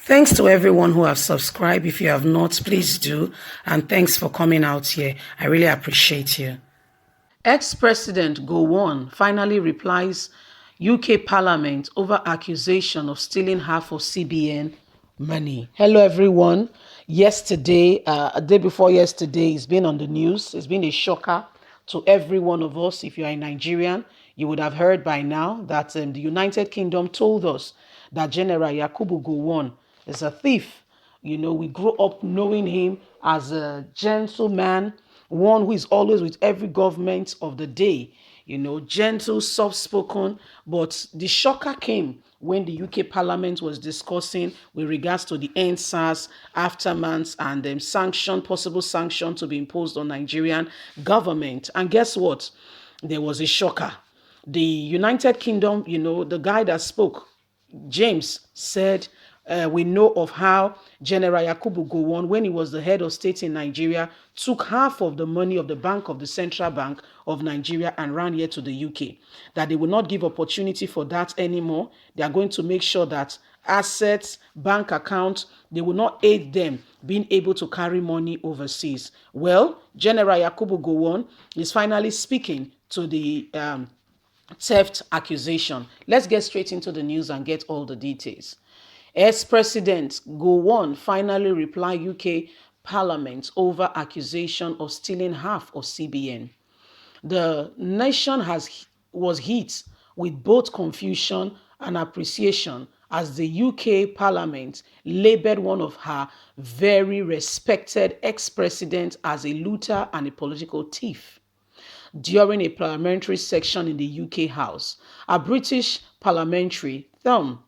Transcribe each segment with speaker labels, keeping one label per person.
Speaker 1: Thanks to everyone who have subscribed. If you have not, please do. And thanks for coming out here. I really appreciate you. Ex-President Gowon finally replies UK Parliament over accusation of stealing half of CBN money. Hello, everyone. Yesterday, a day before yesterday, it's been on the news. It's been a shocker to every one of us. If you are a Nigerian, you would have heard by now that the United Kingdom told us that General Yakubu Gowon is a thief. You know, we grew up knowing him as a gentleman, one who is always with every government of the day. You know, gentle, soft-spoken. But the shocker came when the UK Parliament was discussing with regards to the NSAS aftermath and possible sanction to be imposed on Nigerian government. And guess what? There was a shocker. The United Kingdom, you know, the guy that spoke, James, said, we know of how General Yakubu Gowon, when he was the head of state in Nigeria, took half of the money of the Bank of the Central Bank of Nigeria and ran here to the UK. That they will not give opportunity for that anymore. They are going to make sure that assets, bank accounts, they will not aid them being able to carry money overseas. Well, General Yakubu Gowon is finally speaking to the theft accusation. Let's get straight into the news and get all the details. Ex-President Gowon finally replied UK Parliament over accusation of stealing half of CBN. The nation was hit with both confusion and appreciation as the UK Parliament labelled one of her very respected ex-presidents as a looter and a political thief. During a parliamentary session in the UK House, a British parliamentary thumb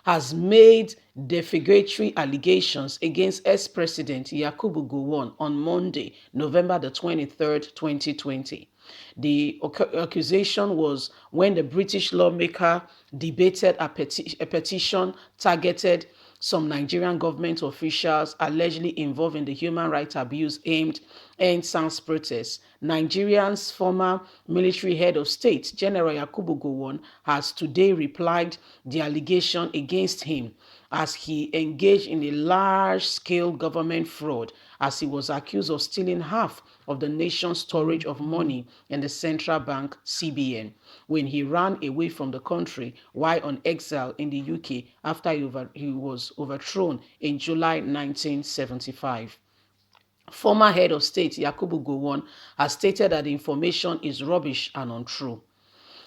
Speaker 1: has made defamatory allegations against ex-president Yakubu Gowon on Monday, November the 23rd, 2020. The accusation was when the British lawmaker debated a petition targeted some Nigerian government officials allegedly involved in the human rights abuse aimed at SANS protests. Nigeria's former military head of state, General Yakubu Gowon, has today replied the allegation against him as he engaged in a large-scale government fraud as he was accused of stealing half of the nation's storage of money in the central bank CBN when he ran away from the country while on exile in the UK after he was overthrown in July 1975. Former head of state Yakubu Gowon has stated that the information is rubbish and untrue.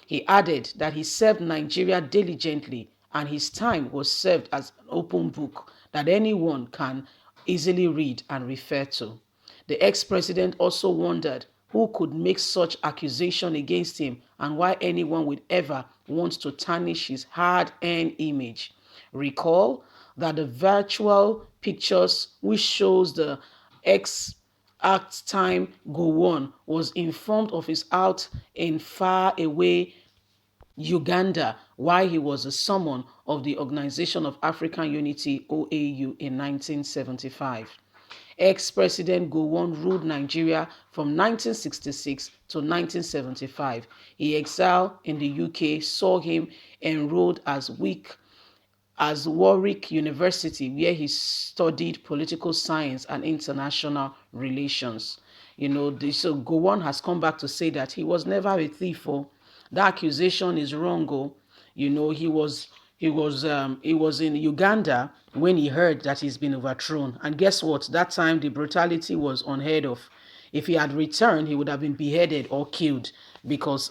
Speaker 1: He added that he served Nigeria diligently and his time was served as an open book that anyone can easily read and refer to. The ex-president also wondered who could make such accusation against him and why anyone would ever want to tarnish his hard-earned image. Recall that the virtual pictures which shows the ex-act time Gowon was informed of his out in far away Uganda while he was a summon of the Organization of African Unity OAU in 1975. Ex-President Gowon ruled Nigeria from 1966 to 1975. He exiled in the UK, saw him enrolled as Warwick University, where he studied political science and international relations. You know, so Gowon has come back to say that he was never a thief. That accusation is wrong. You know, he was in Uganda when he heard that he's been overthrown. And guess what? That time the brutality was unheard of. If he had returned, he would have been beheaded or killed because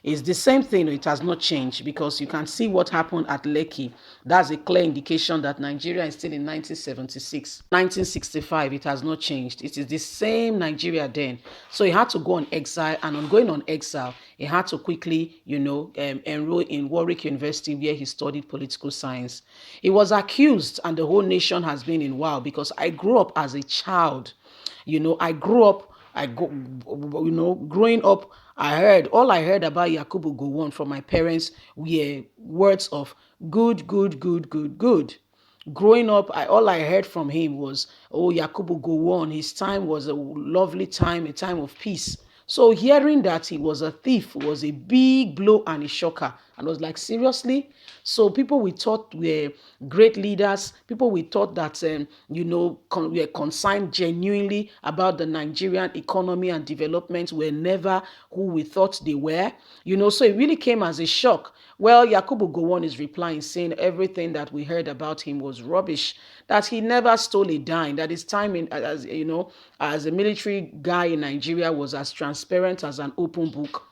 Speaker 1: it's the same thing. It has not changed because you can see what happened at Lekki. That's a clear indication that Nigeria is still in 1976. 1965, it has not changed. It is the same Nigeria then. So he had to go on exile, and on going on exile, he had to quickly, enroll in Warwick University where he studied political science. He was accused, and the whole nation has been in wow because I grew up as a child. Growing up, all I heard about Yakubu Gowon from my parents were words of good, good, good, good, good. Growing up, all I heard from him was, oh, Yakubu Gowon, his time was a lovely time, a time of peace. So hearing that he was a thief was a big blow and a shocker And I was like, seriously? So people we thought were great leaders, people we thought that, were concerned genuinely about the Nigerian economy and development were never who we thought they were. So it really came as a shock. Well, Yakubu Gowon is replying, saying everything that we heard about him was rubbish, that he never stole a dime, that his time as a military guy in Nigeria was as transparent as an open book.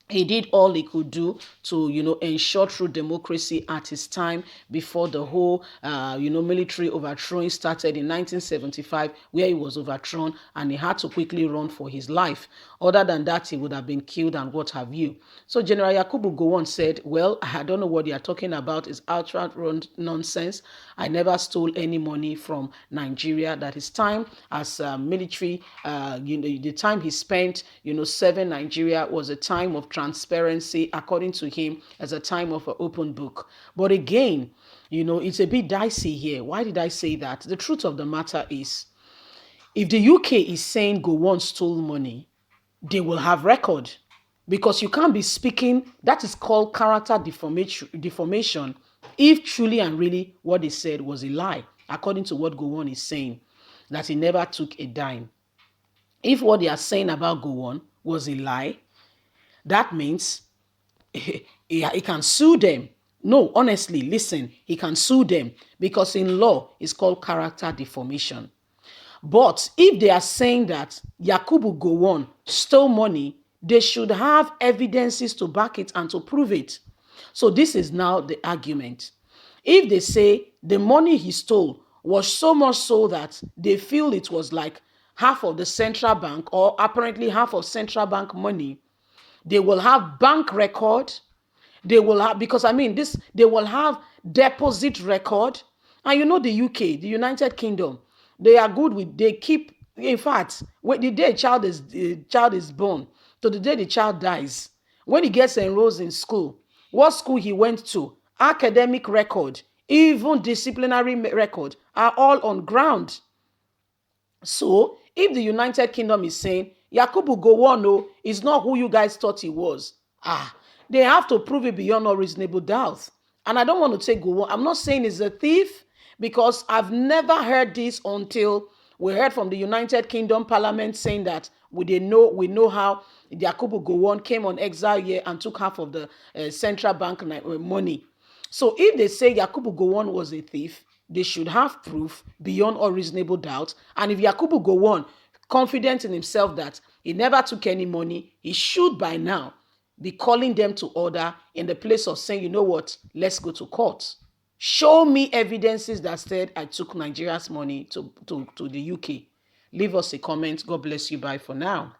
Speaker 1: He did all he could do to, ensure true democracy at his time before the whole, military overthrowing started in 1975, where he was overthrown and he had to quickly run for his life. Other than that, he would have been killed and what have you. So General Yakubu Gowon said, well, I don't know what you are talking about. It's outright nonsense. I never stole any money from Nigeria. That his time as military, the time he spent, serving Nigeria was a time of transparency, according to him, as a time of an open book. But again, it's a bit dicey here. Why did I say that? The truth of the matter is, if the UK is saying Gowon stole money, they will have record, because you can't be speaking. That is called character deformation if truly and really what they said was a lie, according to what Gowon is saying, that he never took a dime. If what they are saying about Gowon was a lie, that means he can sue them. No, honestly, listen, he can sue them, because in law it's called character deformation. But if they are saying that Yakubu Gowon stole money, they should have evidences to back it and to prove it. So this is now the argument. If they say the money he stole was so much so that they feel it was like half of the central bank, or apparently half of central bank money, they will have bank record. They will have, because they will have deposit record. And the UK, the United Kingdom, they are good with, they keep, in fact, when the day child is born to the day the child dies, when he gets enrolled in school, what school he went to, academic record, even disciplinary record are all on ground. So if the United Kingdom is saying Yakubu Gowon is not who you guys thought he was, they have to prove it beyond all reasonable doubt. And I don't want to take Gowon. I'm not saying he's a thief, because I've never heard this until we heard from the United Kingdom Parliament saying that we know how Yakubu Gowon came on exile here and took half of the central bank money. So if they say Yakubu Gowon was a thief, they should have proof beyond all reasonable doubt. And if Yakubu Gowon, confident in himself that he never took any money, he should by now be calling them to order, in the place of saying, you know what, let's go to court. Show me evidences that said I took Nigeria's money to the UK. Leave us a comment. God bless you. Bye for now.